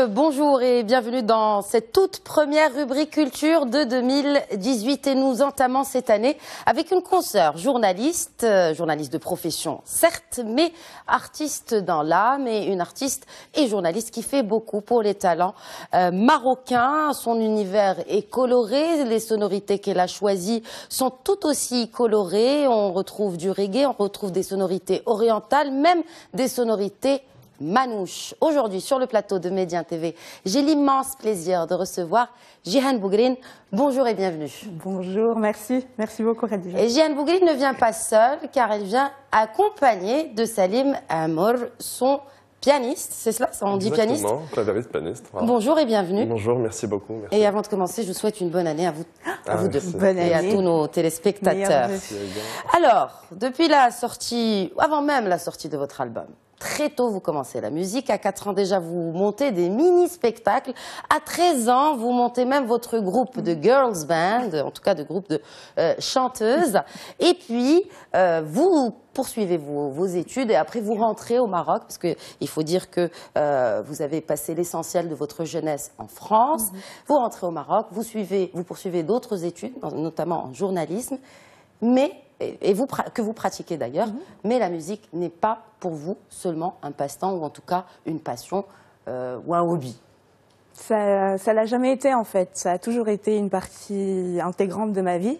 bonjour et bienvenue dans cette toute première rubrique culture de 2018 et nous entamons cette année avec une consoeur journaliste, journaliste de profession certes, mais artiste dans l'âme et une artiste et journaliste qui fait beaucoup pour les talents marocains. Son univers est coloré, les sonorités qu'elle a choisies sont tout aussi colorées. On retrouve du reggae, on retrouve des sonorités orientales, même des sonorités manouche. Aujourd'hui, sur le plateau de Médien TV, j'ai l'immense plaisir de recevoir Jihan Bougrine. Bonjour et bienvenue. Bonjour, merci. Merci beaucoup, Khadija. Et Jihan Bougrine ne vient pas seule, car elle vient accompagnée de Salim Amour, son pianiste. C'est cela, on dit pianiste? Exactement, clavieriste, pianiste. Voilà. Bonjour et bienvenue. Bonjour, merci beaucoup. Merci. Et avant de commencer, je vous souhaite une bonne année à vous deux. Bonne et à année. tous nos téléspectateurs. Alors, depuis la sortie, avant même la sortie de votre album, très tôt, vous commencez la musique. À 4 ans déjà, vous montez des mini-spectacles. À 13 ans, vous montez même votre groupe de girls band, en tout cas de groupe de chanteuses. Et puis, vous poursuivez vos études et après vous rentrez au Maroc, parce qu'il faut dire que vous avez passé l'essentiel de votre jeunesse en France. Vous rentrez au Maroc, vous poursuivez d'autres études, notamment en journalisme, mais que vous pratiquez d'ailleurs, mais la musique n'est pas pour vous seulement un passe-temps ou en tout cas une passion ou un hobby. Ça l'a jamais été en fait, ça a toujours été une partie intégrante de ma vie.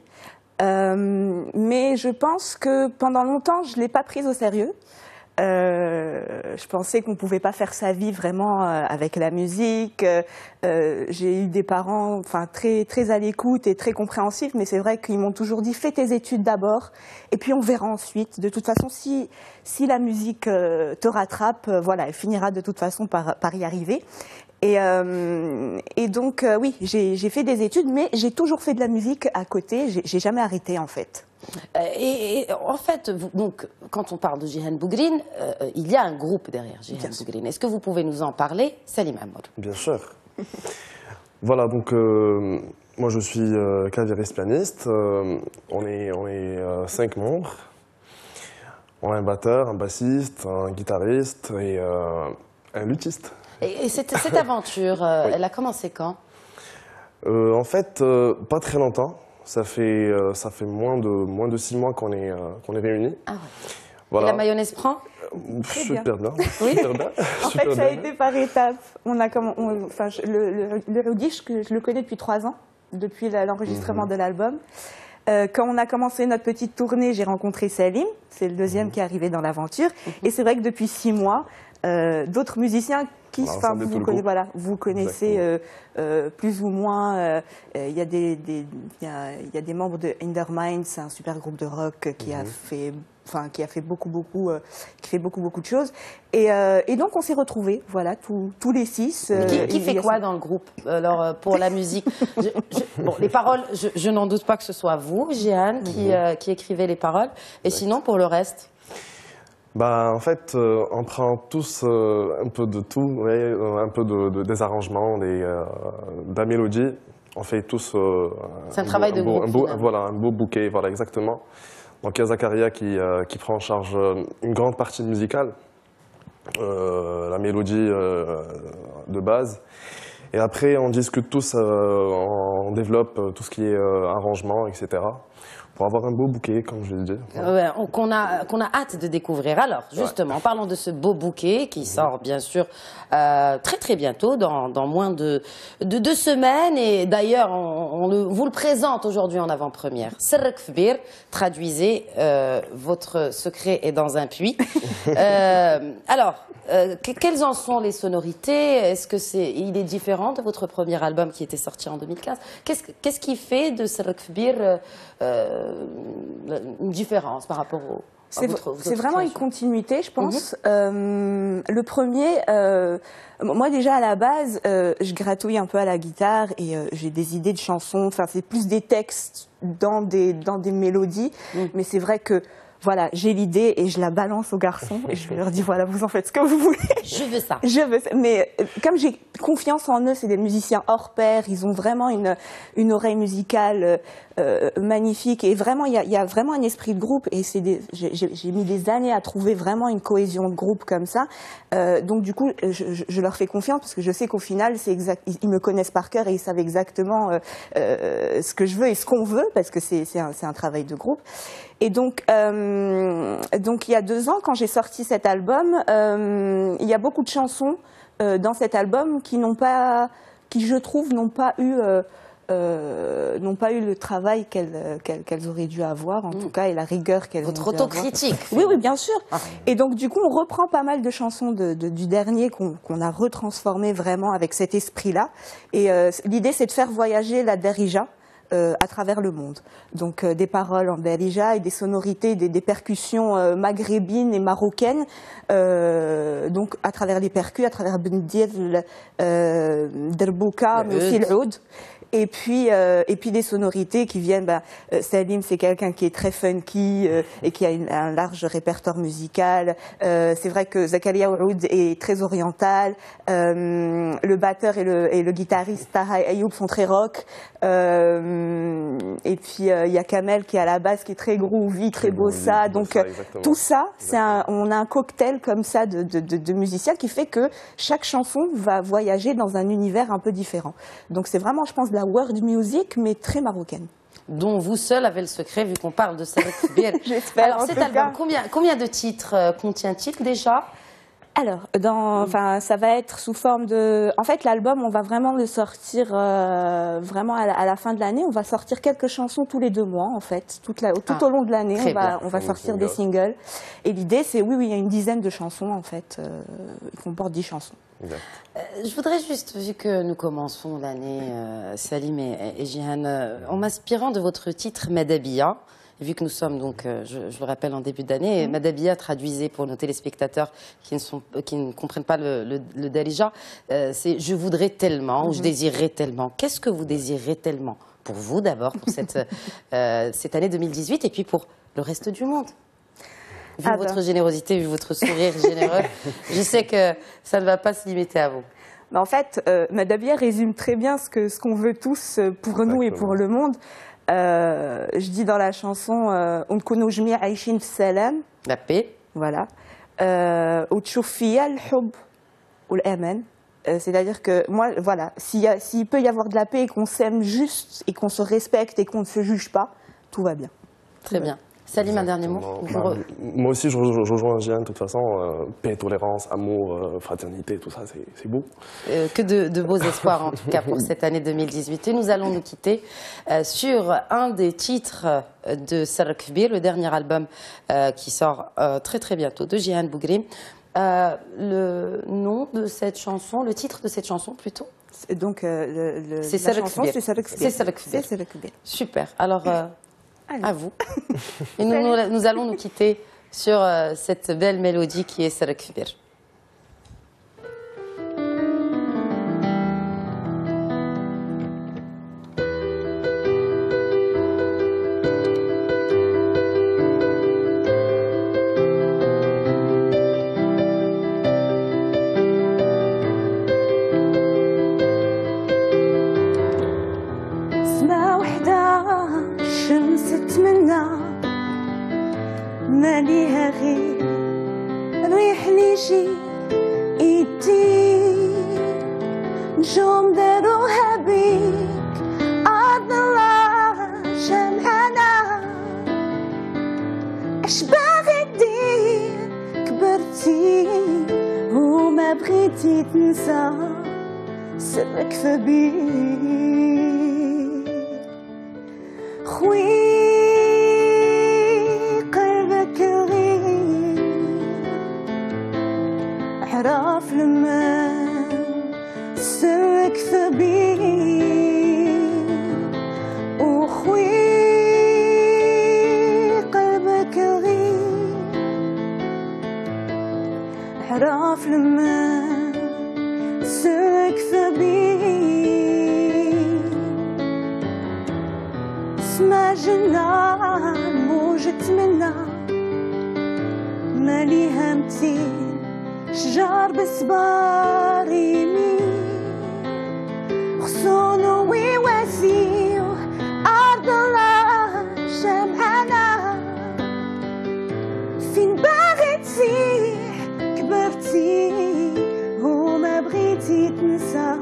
Mais je pense que pendant longtemps, je ne l'ai pas prise au sérieux. Je pensais qu'on ne pouvait pas faire sa vie vraiment avec la musique. J'ai eu des parents très à l'écoute et très compréhensifs, mais c'est vrai qu'ils m'ont toujours dit « fais tes études d'abord et puis on verra ensuite. De toute façon, si la musique te rattrape, voilà, elle finira de toute façon par y arriver. » Et donc, oui, j'ai fait des études, mais j'ai toujours fait de la musique à côté. J'ai jamais arrêté, en fait. Et en fait, donc, quand on parle de Jihan Bougrine, il y a un groupe derrière Jihan Bougrine. Est-ce que vous pouvez nous en parler, Salim Amour? Bien sûr. Voilà, donc, moi je suis clavieriste pianiste. On est 5 membres. On a un batteur, un bassiste, un guitariste et un luthiste. Et cette aventure, oui, elle a commencé quand? En fait, pas très longtemps. Ça fait moins de 6 mois qu'on est réunis. Ah ouais. Voilà. Et la mayonnaise prend? Super bien. Oui. Super bien. En fait, ça a été par étapes. Le Rudish, je le connais depuis 3 ans, depuis l'enregistrement de l'album. Quand on a commencé notre petite tournée, j'ai rencontré Salim. C'est le deuxième qui est arrivé dans l'aventure. Et c'est vrai que depuis 6 mois, d'autres musiciens vous connaissez plus ou moins. Il y a des membres de Undermind, c'est un super groupe de rock qui fait beaucoup de choses. Et donc on s'est retrouvés, voilà, tous les 6. Qui fait quoi dans le groupe? Alors pour la musique, bon, les paroles, je n'en doute pas que ce soit vous, Jihan, qui écrivez les paroles. Et sinon pour le reste? Bah, en fait, on prend tous un peu de tout, ouais, un peu des arrangements, de la mélodie. On fait tous c'est un travail de groupe. Voilà, un beau bouquet, voilà, exactement. Donc il y a Zakaria qui prend en charge une grande partie musicale, la mélodie de base. Et après, on discute tous, on développe tout ce qui est arrangement, etc. Pour avoir un beau bouquet, comme je l'ai dit. Qu'on a hâte de découvrir. Alors, justement, parlons de ce beau bouquet qui sort, bien sûr, très bientôt, dans moins de 2 semaines. Et d'ailleurs, vous le présente aujourd'hui en avant-première. Sirk Fbir, traduisez, votre secret est dans un puits. Alors, quelles en sont les sonorités? Est-ce que il est différent de votre premier album qui était sorti en 2015? Qu'est-ce qui fait de Sirk Fbir une différence par rapport c'est vraiment une continuité, je pense. Le premier, moi déjà à la base, je gratouille un peu à la guitare et j'ai des idées de chansons. Enfin, c'est plus des textes dans des mélodies, mais c'est vrai que voilà, j'ai l'idée et je la balance aux garçons et je leur dis voilà, vous en faites ce que vous voulez. Je veux ça. Je veux ça. Mais comme j'ai confiance en eux, c'est des musiciens hors pair, ils ont vraiment une oreille musicale magnifique et vraiment il y a vraiment un esprit de groupe et j'ai mis des années à trouver vraiment une cohésion de groupe comme ça. Donc du coup, je leur fais confiance parce que je sais qu'au final, ils me connaissent par cœur et ils savent exactement ce que je veux et ce qu'on veut parce que c'est un travail de groupe. Et donc il y a 2 ans, quand j'ai sorti cet album, il y a beaucoup de chansons dans cet album qui je trouve n'ont pas eu le travail qu'elles auraient dû avoir, en tout cas, et la rigueur qu'elles ont dû avoir. Votre autocritique. Oui, bien sûr. Et donc, du coup, on reprend pas mal de chansons du dernier qu'on a retransformé vraiment avec cet esprit-là. Et l'idée, c'est de faire voyager la Darija à travers le monde. Donc des paroles en Darija et des sonorités, des percussions maghrébines et marocaines, donc à travers les percus, à travers Bendir, Derbouka, mais aussi l'oud. Et puis des sonorités qui viennent. Salim, c'est quelqu'un qui est très funky et qui a un large répertoire musical. C'est vrai que Zakaria Oud est très oriental. Le batteur et le guitariste Taha Ayoub sont très rock. Et puis il y a Kamel qui est à la basse, qui est très groovy, très bossa. Donc tout ça, on a un cocktail comme ça de musiciens qui fait que chaque chanson va voyager dans un univers un peu différent. Donc c'est vraiment, je pense, de la world music, mais très marocaine. Dont vous seul avez le secret, vu qu'on parle de Sarek Kbir. J'espère. Alors cet album, combien de titres contient-il déjà? Alors, ça va être sous forme de... En fait, l'album, on va vraiment le sortir vraiment à la fin de l'année. On va sortir quelques chansons tous les 2 mois, en fait. Tout au long de l'année, on va sortir des singles. Et l'idée, c'est, oui, il y a une dizaine de chansons, en fait. Il comporte 10 chansons. Je voudrais juste, vu que nous commençons l'année, Salim et Jihan, en m'inspirant de votre titre Madabia, vu que nous sommes donc, je le rappelle, en début d'année, Madabia traduisait pour nos téléspectateurs qui ne comprennent pas le Darija, c'est « je voudrais tellement » ou « je désirerais tellement ». Qu'est-ce que vous désirez tellement pour vous d'abord, pour cette année 2018 et puis pour le reste du monde? Vu votre générosité, vu votre sourire généreux, je sais que ça ne va pas se limiter à vous. Mais en fait, Madabia résume très bien ce qu'on veut tous pour nous et pour le monde. Je dis dans la chanson On kounou jmi' aïchin f'salam. La paix. Voilà. Ou tchouf fiya l'hub ou l'aman. C'est-à-dire que moi, voilà, s'il peut y avoir de la paix et qu'on s'aime juste et qu'on se respecte et qu'on ne se juge pas, tout va bien. Très bien. Salim, un dernier mot. Moi aussi, je rejoins Jihan, de toute façon. Paix, tolérance, amour, fraternité, tout ça, c'est beau. Que de beaux espoirs, en tout cas, pour cette année 2018. Et nous allons nous quitter sur un des titres de Sarek Kbir, le dernier album qui sort très très bientôt, de Jihan Bougrim. Le nom de cette chanson, le titre de cette chanson plutôt? Donc, c'est Sarek Kbir. C'est Sarek Kbir. Super. Alors... à vous. Et nous allons nous quitter sur cette belle mélodie qui est Sarek Kbir. ماليها غير ريح لي شي ايدي نجوم داروها بيك الله شمعنا اش باغي دير كبرتي وما بغيتي تنسى سرك في خوي عرف لما سرك ثبي وخوي قلبك غير عرف لما سرك ثبي اسمع جنان موجة منا مالي همتين شجار بصبار يمين غصونو ويواسيو أرض الله جمعنا فين باغي تسيح كبرتي وما بغيتي تنسى